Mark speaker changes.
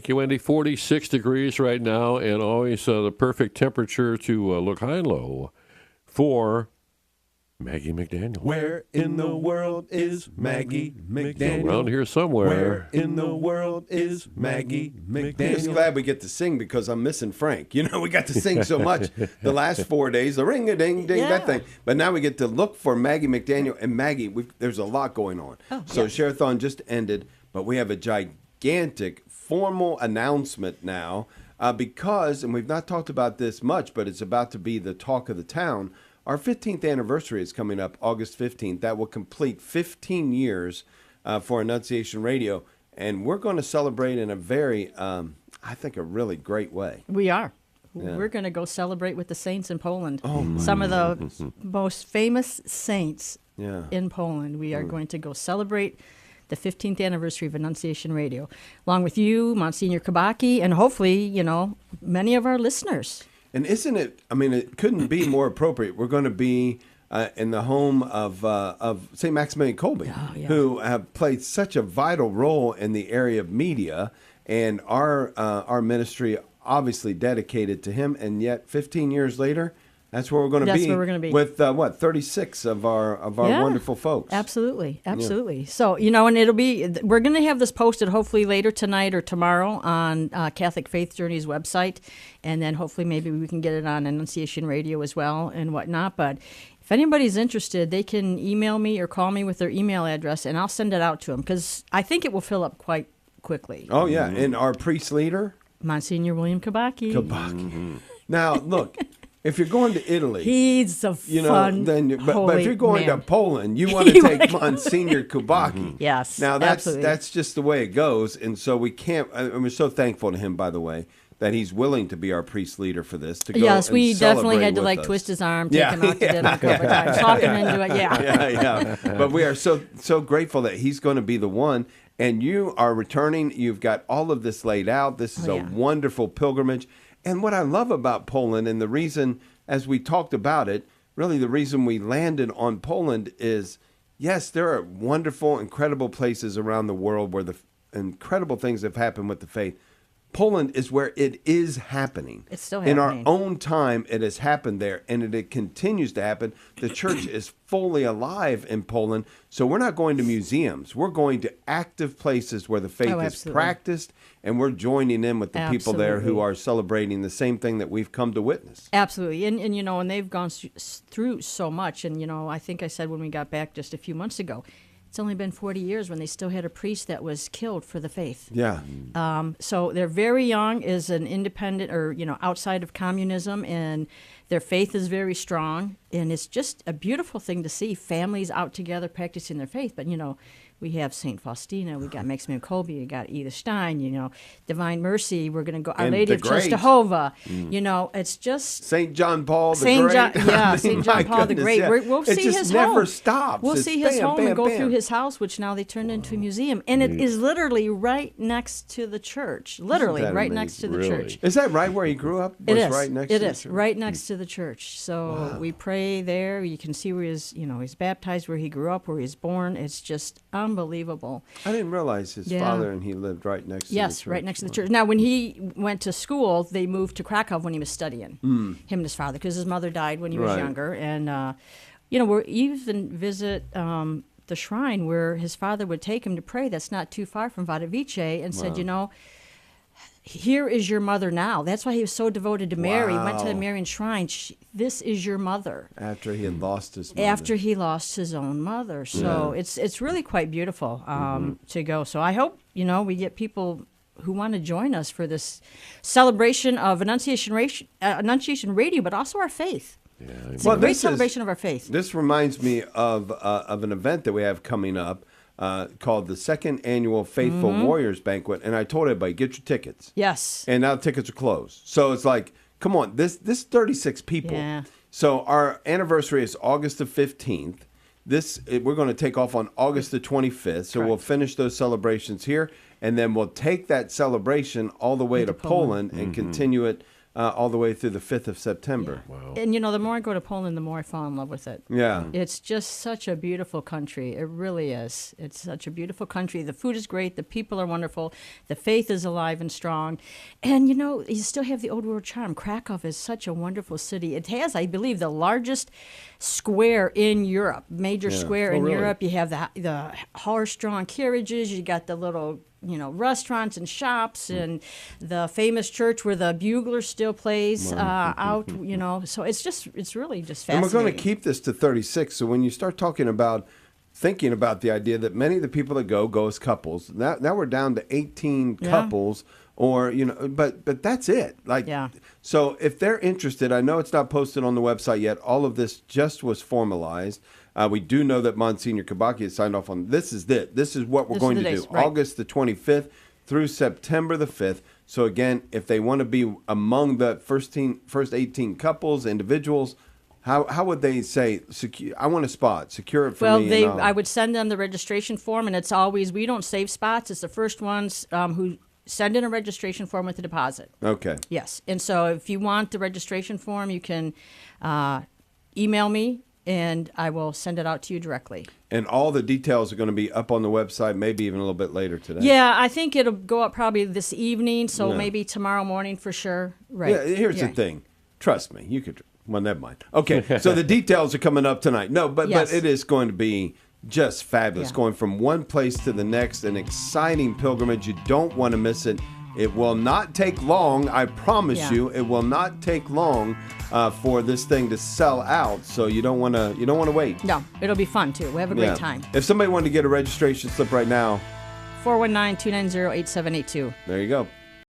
Speaker 1: Thank you, Wendy. 46 degrees right now, and always the perfect temperature to look high and low for Maggie McDaniel.
Speaker 2: Where in the world is Maggie McDaniel?
Speaker 1: Around here somewhere.
Speaker 2: Where in the world is Maggie McDaniel?
Speaker 3: Just glad we get to sing because I'm missing Frank. You know, we got to sing so much the last 4 days, the ring-a-ding-ding, that thing. But now we get to look for Maggie McDaniel. And Maggie, there's a lot going on. Share-a-thon just ended, but we have a gigantic formal announcement now because, and we've not talked about this much, but it's about to be the talk of the town. Our 15th anniversary is coming up August 15th. That will complete 15 years for Annunciation Radio. And we're going to celebrate in a very, I think, a really great way.
Speaker 4: We are.
Speaker 3: Yeah.
Speaker 4: We're going to go celebrate with the saints in Poland. Some of the most famous saints in Poland. We are going to go celebrate the 15th anniversary of Annunciation Radio, along with you, Monsignor Kabaki, and hopefully, many of our listeners.
Speaker 3: And isn't it, it couldn't be more appropriate. We're going to be in the home of St. Maximilian Kolbe, who have played such a vital role in the area of media, and our ministry obviously dedicated to him. And yet 15 years later, that's where we're going to be.
Speaker 4: That's where we're going to be.
Speaker 3: With, 36 of our wonderful folks.
Speaker 4: Absolutely. Yeah. So, and we're going to have this posted hopefully later tonight or tomorrow on Catholic Faith Journey's website. And then hopefully maybe we can get it on Annunciation Radio as well and whatnot. But if anybody's interested, they can email me or call me with their email address, and I'll send it out to them because I think it will fill up quite quickly.
Speaker 3: Oh, yeah. And our priest leader?
Speaker 4: Monsignor William Kabaki.
Speaker 3: Now, look. If you're going to Italy,
Speaker 4: he's a fun,
Speaker 3: but if you're going to Poland, you want to take Monsignor Kubaki.
Speaker 4: Yes,
Speaker 3: now
Speaker 4: absolutely.
Speaker 3: that's just the way it goes, and so we can't. And we're so thankful to him, by the way, that he's willing to be our priest leader for this. To go
Speaker 4: yes, we definitely had to
Speaker 3: us.
Speaker 4: Twist his arm, take him out to dinner a couple of times, talk him into it.
Speaker 3: Yeah. But we are so grateful that he's going to be the one. And you are returning. You've got all of this laid out. This is a wonderful pilgrimage. And what I love about Poland, and the reason, as we talked about it, really the reason we landed on Poland is, yes, there are wonderful, incredible places around the world where the incredible things have happened with the faith. Poland is where it is happening.
Speaker 4: It's still happening.
Speaker 3: In our own time, it has happened there, and it continues to happen. The church is fully alive in Poland, so we're not going to museums. We're going to active places where the faith is practiced, and we're joining in with the people there who are celebrating the same thing that we've come to witness.
Speaker 4: Absolutely. And and they've gone through so much. And, I think I said when we got back just a few months ago, it's only been 40 years when they still had a priest that was killed for the faith.
Speaker 3: Yeah.
Speaker 4: So they're very young, is an independent or, outside of communism, and their faith is very strong. And it's just a beautiful thing to see families out together practicing their faith. But, we have St. Faustina, we got Maximilian Kolbe, we got Edith Stein, Divine Mercy, we're going to go Our Lady of Czestochowa. It's just...
Speaker 3: St. John Paul the Great.
Speaker 4: St. John Paul the Great.
Speaker 3: Yeah.
Speaker 4: We'll see his home. It
Speaker 3: just never stops.
Speaker 4: We'll see his home and go through his house, which now they turned into a museum. And it is literally right next to the church. Literally right next to the church.
Speaker 3: Is that right where he grew up?
Speaker 4: It is.
Speaker 3: Right next
Speaker 4: it
Speaker 3: to
Speaker 4: is.
Speaker 3: The church?
Speaker 4: Right next to the church. So we pray there. You can see where he's baptized, where he grew up, where he's born. It's just unbelievable.
Speaker 3: I didn't realize his father and he lived right next to the church.
Speaker 4: Yes, right next to the church. Now, when he went to school, they moved to Krakow when he was studying, him and his father, because his mother died when he was younger. And, we even visit the shrine where his father would take him to pray. That's not too far from Wadowice, and said, here is your mother now. That's why he was so devoted to Mary. He went to the Marian shrine. This is your mother.
Speaker 3: After he had lost his mother.
Speaker 4: After he lost his own mother. So it's really quite beautiful to go. So I hope, we get people who want to join us for this celebration of Annunciation Radio, but also our faith. Yeah, it's a great celebration of our faith.
Speaker 3: This reminds me of an event that we have coming up. Called the second annual Faithful Warriors Banquet, and I told everybody, get your tickets.
Speaker 4: Yes.
Speaker 3: And now tickets are closed. So it's like, come on, this 36 people.
Speaker 4: Yeah.
Speaker 3: So our anniversary is August the 15th. We're going to take off on August the 25th. So we'll finish those celebrations here, and then we'll take that celebration all the way to Poland and continue it all the way through the 5th of September.
Speaker 4: Yeah. Wow. And, the more I go to Poland, the more I fall in love with it.
Speaker 3: Yeah.
Speaker 4: It's just such a beautiful country. It really is. It's such a beautiful country. The food is great. The people are wonderful. The faith is alive and strong. And, you still have the old world charm. Krakow is such a wonderful city. It has, I believe, the largest square in Europe, major square in
Speaker 3: really?
Speaker 4: Europe. You have the horse-drawn carriages. You got the little restaurants and shops and the famous church where the bugler still plays out, So it's really just fascinating.
Speaker 3: And we're going to keep this to 36. So when you start thinking about the idea that many of the people that go as couples, now we're down to 18 couples or, but that's it. So if they're interested, I know it's not posted on the website yet. All of this just was formalized. We do know that Monsignor Kabaki has signed off on this. This is what we're going to do. Right. August the 25th through September the 5th. So again, if they want to be among the first 18 couples, individuals, how would they say, I want a spot, secure it for me?
Speaker 4: Well, I would send them the registration form, and it's always, we don't save spots. It's the first ones who send in a registration form with a deposit.
Speaker 3: Okay.
Speaker 4: Yes. And so if you want the registration form, you can email me, and I will send it out to you directly.
Speaker 3: And all the details are going to be up on the website, maybe even a little bit later today.
Speaker 4: Yeah, I think it'll go up probably this evening, so maybe tomorrow morning for sure. Right.
Speaker 3: Yeah, here's the thing. Trust me, you could. Well, never mind. Okay, so the details are coming up tonight. No, but it is going to be just fabulous. Going from one place to the next, an exciting pilgrimage. You don't want to miss it. It will not take long. I promise you, it will not take long for this thing to sell out. So you don't want to wait.
Speaker 4: No, it'll be fun too. We have a great time.
Speaker 3: If somebody wanted to get a registration slip right now,
Speaker 4: 419-290-8782.
Speaker 3: There you go.